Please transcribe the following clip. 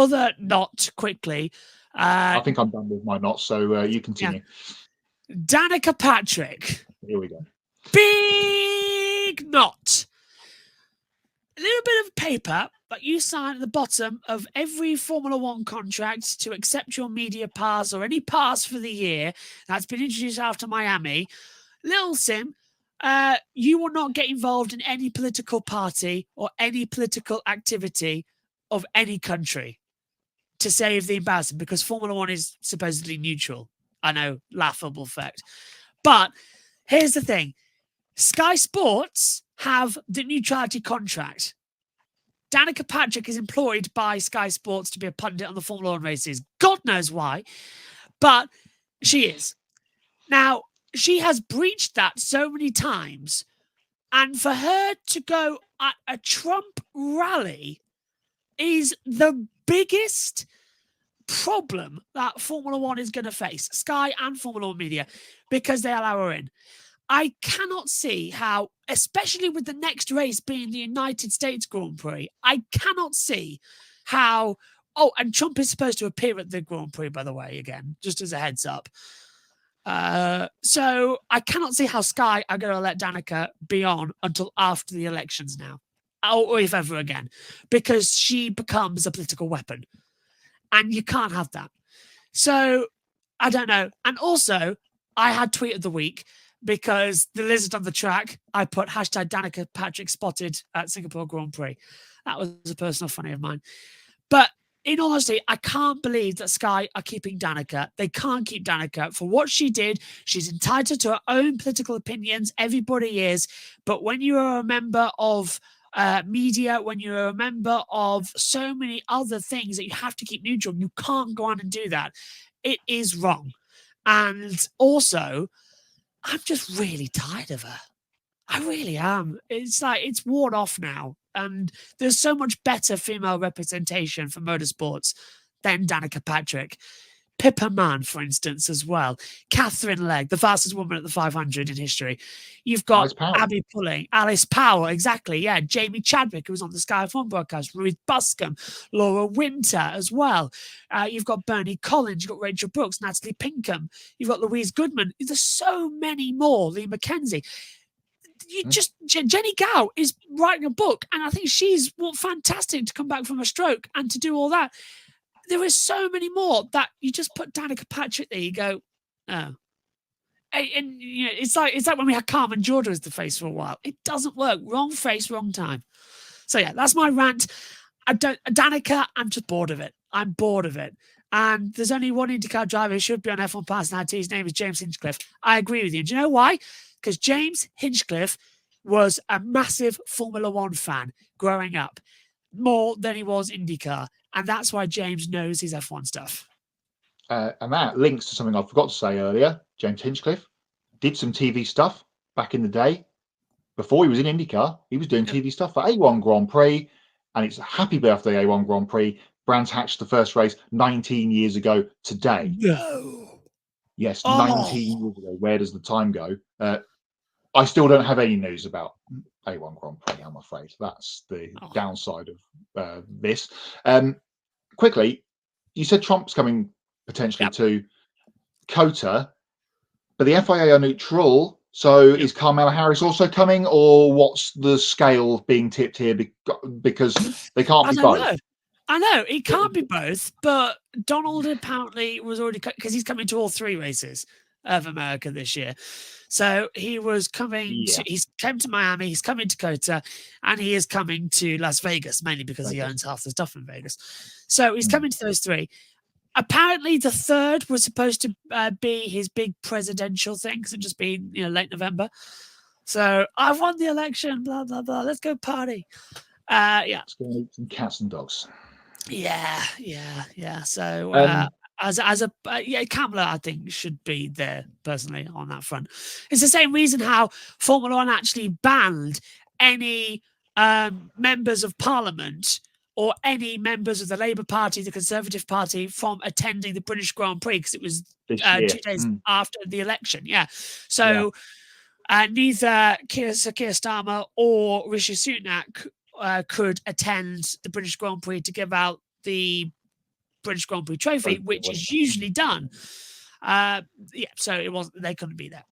other knot quickly. I think I'm done with my knots, so you continue. Yeah. Danica Patrick. Here we go. Big knot. A little bit of paper that you sign at the bottom of every Formula One contract to accept your media pass or any pass for the year that's been introduced after Miami. Little Sim, you will not get involved in any political party or any political activity of any country to save the embarrassment, because Formula One is supposedly neutral. I know, laughable fact. But here's the thing. Sky Sports have the neutrality contract. Danica Patrick is employed by Sky Sports to be a pundit on the Formula One races. God knows why, but she is. Now, she has breached that so many times, and for her to go at a Trump rally is the biggest problem that Formula One is going to face, Sky and Formula One media, because they allow her in. I cannot see how, especially with the next race being the United States Grand Prix, I cannot see how... Oh, and Trump is supposed to appear at the Grand Prix, by the way, again, just as a heads up. So I cannot see how Sky are going to let Danica be on until after the elections now, or if ever again, because she becomes a political weapon. And you can't have that. So, I don't know. And also, I had tweet of the week because the lizard on the track, I put hashtag Danica Patrick spotted at Singapore Grand Prix. That was a personal funny of mine. But in all honesty, I can't believe that Sky are keeping Danica. They can't keep Danica for what she did. She's entitled to her own political opinions. Everybody is. But when you are a member of media, when you're a member of so many other things that you have to keep neutral, you can't go on and do that. It is wrong. And also, I'm just really tired of her. I really am. It's like, it's worn off now. And there's so much better female representation for motorsports than Danica Patrick. Pippa Mann, for instance, as well. Catherine Legg, the fastest woman at the 500 in history. You've got Abby Pulling, Alice Powell, exactly, yeah. Jamie Chadwick, who was on the Sky F1 broadcast, Ruth Buscombe, Laura Winter as well. You've got Bernie Collins, you've got Rachel Brooks, Natalie Pinkham, you've got Louise Goodman. There's so many more, Lee McKenzie. Jenny Gow is writing a book, and I think she's fantastic to come back from a stroke and to do all that. There is so many more that you just put Danica Patrick there. You go, oh, and you know, it's like when we had Carmen Georgia as the face for a while. It doesn't work. Wrong face, wrong time. So yeah, that's my rant. Danica, I'm just bored of it. I'm bored of it. And there's only one IndyCar driver who should be on F1 personality. His name is James Hinchcliffe. I agree with you. Do you know why? Because James Hinchcliffe was a massive Formula One fan growing up, more than he was IndyCar. And that's why James knows his F1 stuff. And that links to something I forgot to say earlier. James Hinchcliffe did some TV stuff back in the day. Before he was in IndyCar, he was doing TV stuff for A1 Grand Prix. And it's a happy birthday, A1 Grand Prix. Brands Hatch, the first race 19 years ago today. No. Yes, 19 years ago. Where does the time go? I still don't have any news about A1 Grand Prix, I'm afraid. That's the downside of this. Quickly, you said Trump's coming potentially to COTA, but the FIA are neutral. So is Kamala Harris also coming, or what's the scale being tipped here? Because they can't be both. I know it can't be both, but Donald apparently was already, because he's coming to all three races of America this year. So he was coming he's came to Miami, he's coming to COTA, and he is coming to Las Vegas, mainly because he owns half the stuff in Vegas. So he's coming to those three. Apparently the third was supposed to be his big presidential thing, because it just been late November. So I won the election, blah, blah, blah. Let's go party. Let's go eat some cats and dogs. Yeah. So Kamala, I think, should be there personally on that front. It's the same reason how Formula One actually banned any members of Parliament or any members of the Labour Party, the Conservative Party, from attending the British Grand Prix, because it was 2 days after the election. Yeah. So neither Keir Starmer or Rishi Sunak could attend the British Grand Prix to give out the British Grand Prix trophy, which is usually done. Yeah, so it wasn't. They couldn't be there.